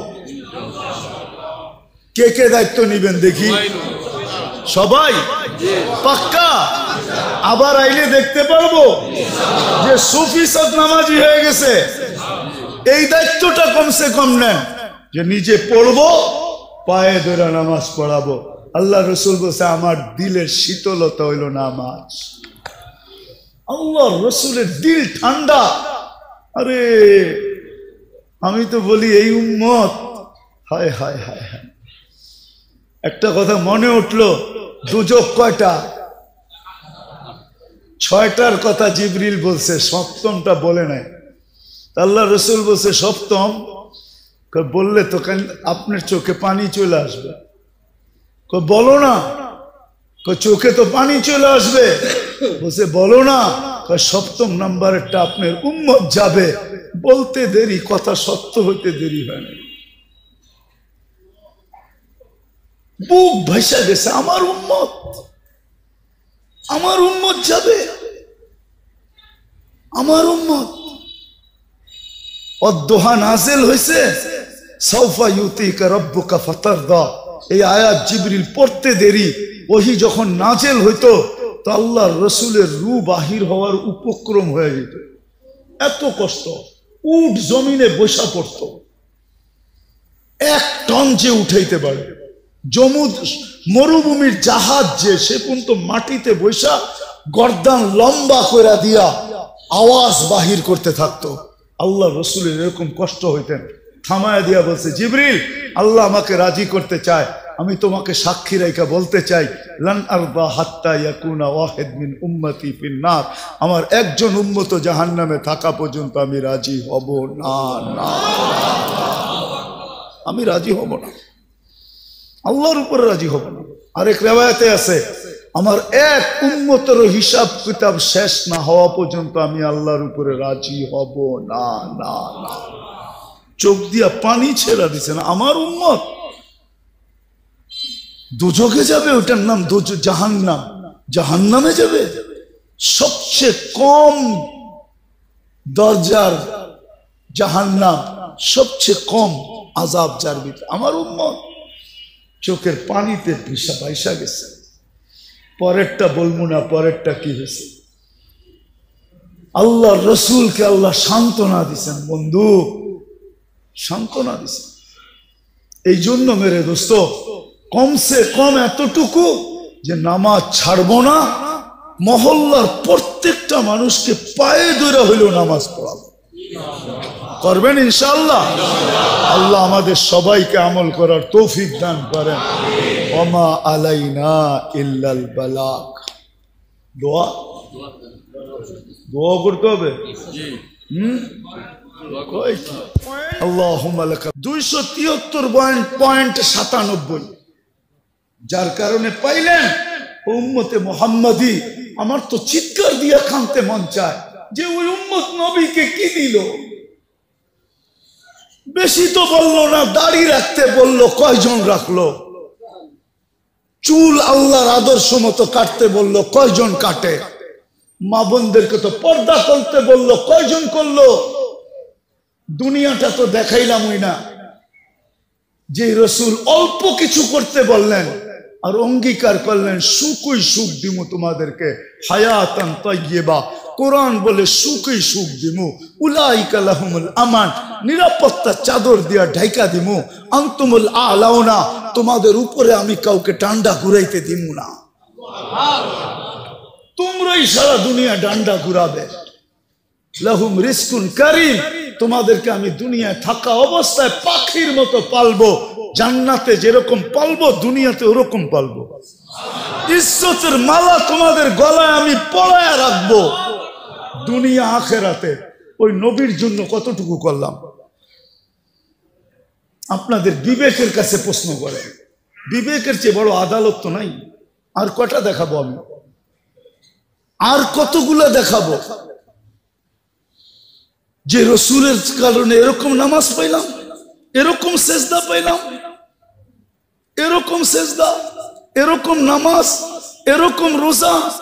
Speaker 1: কে কে দায়িত্ব নিবেন দেখি? সবাই পাক্কা? আবার আইলে দেখতে পারবো যে সুফি সব নামাজি হয়ে গেছে। এই দায়িত্বটা কমসে কম নেন যে নিজে পড়বো, পায়ে ধরে নামাজ পড়াবো। আল্লাহ রসুল বলছে আমার দিলের শীতলতা হইল নামাজ। আল্লাহ রসুলের দিল ঠান্ডা। আরে আমি তো বলি এই উম্মত, হায় হায় হায় হায়। একটা কথা মনে উঠলো, দুজক কয়টা? 6টার কথা জিবরিল বলছে, সপ্তমটা বলে নাই। আল্লাহ রসুল বলছে সপ্তম। বললে তো আপনার চোখে পানি চলে আসবে। বলো না। চোখে তো পানি চলে আসবে। বলছে বলো না। সপ্তম নাম্বারেরটা আপনার উম্মত যাবে। বলতে দেরি, কথা সত্য হইতে দেরি হয় না। বুক ভাইসা গেছে, আমার উম্মত যাবে, আমার উম্মত। অদ্দোহা নাজিল হয়েছে, সাউফা ইউতিকা রাব্বুকা ফাতারদা। এই আয়াত জিবরিল পড়তে দেরি, ওহি যখন নাজিল হইতো তো আল্লাহর রসুলের রূহ বাহির হওয়ার উপক্রম হয়ে যেত। এত কষ্ট, উট জমিনে বসা পড়ত। 1 টন যে উঠাইতে পারে, মরুভূমির জাহাজ যে, সে পর্যন্ত মাটিতে বসা গর্দান লম্বা করে দিয়া আওয়াজ বাহির করতে থাকতো। আল্লাহ রসুলের এরকম কষ্ট হইতেন। থামায় দিয়া বলছে জিবরিল, আল্লাহ আমাকে রাজি করতে চায়, আমি তোমাকে সাক্ষী রেখা বলতে চাই, লান আরদা হাত্তা ইয়াকুনা ওয়াহিদ মিন উম্মতি ফিন্নার। আমার একজন উম্মত জাহান্নামে থাকা পর্যন্ত আমি রাজি হব না, না, আমি রাজি হব না, আল্লাহর উপরে রাজি হব না। আরেক রিওয়ায়াতে আছে, আমার এক উম্মতের হিসাব কিতাব শেষ না হওয়া পর্যন্ত আমি আল্লাহর উপরে রাজি হব না, না, না। চোখ দিয়া পানি ছেড়া দিছে না। আমার উম্মত দুজকে যাবে, ওটার নাম জাহান্নাম, জাহান্নামে যাবে। সবচেয়ে কম দরজার জাহান্নাম, সবচেয়ে কম আযাব যার ভিতরে। আমার উম্মত চোখের পানিতে ভিসা বাইসা গেছে। পরেরটা বলবো না, পরেরটা কি হয়েছে। আল্লাহ রসুলকে আল্লাহ সান্ত্বনা দিছেন, বন্ধু সান্ত্বনা দিছেন। এই জন্য মেরে দোস্ত, কমসে কম এতটুকু যে নামাজ ছাড়বো না, মহল্লার প্রত্যেকটা মানুষকে পায়ে ধরে হইলেও নামাজ পড়াবো। করবেন ইনশাআল্লাহ? আল্লাহ আমাদের সবাইকে আমল করার তৌফিক দান করেন। ওমা আলাইনা ইল্লাল বালাগ। দোয়া করতে হবে। আল্লাহুম্মা লাকা 273.97, যার কারণে পাইলেন উম্মতে মুহাম্মাদি। আমার তো চিৎকার দিয়া কাঁদতে মন চায় যে ওই উম্মত নবীকে কি দিল। বেশি তো বললো না, দাড়ি রাখতে বললো, কয়জন রাখলো? চুল আল্লাহর আদর্শ মতো কাটতে বললো, কয়জন কাটে? মা বোনদেরকে তো পর্দা করতে বললো, কয়জন করলো? দুনিয়াটা তো দেখাইলামই না। যে রসুল অল্প কিছু করতে বললেন আর অঙ্গীকার করলেন, সুখই সুখ দিমু তোমাদেরকে, হায়াতান তাইয়্যিবা। কোরআন বলে সুখই সুখ দিমু, উলাইকা লাহুমুল আমান, নিরাপত্তা চাদর দিয়া ঢাইকা দিমু, আনতুমুল আলাউনা, তোমাদের উপরে আমি কাউকে ডান্ডা ঘুরাইতে দিমু না, তোমরাই সারা দুনিয়া ডান্ডা ঘুরাবে। লাহুম রিজকুন কারীম, তোমাদেরকে আমি দুনিয়ায় থাকা অবস্থায় পাখির মতো পালবো। জান্নাতে যেরকম পালবো, দুনিয়াতে ওরকম পালবো। ইজ্জতের মালা তোমাদের গলায় আমি পরায়া রাখবো। দুনিয়া আখেরাতে ওই নবীর জন্য কতটুকু করলাম? আপনাদের বিবেকের কাছে প্রশ্ন করে, বিবেকের চেয়ে বড় আদালত তো নাই। আর কটা দেখাবো আমি? আর কতগুলা দেখাবো যে রসুলের কারণে এরকম নামাজ পাইলাম, এরকম সেজদা পাইলাম, এরকম সেজদা, এরকম নামাজ, এরকম রোজা,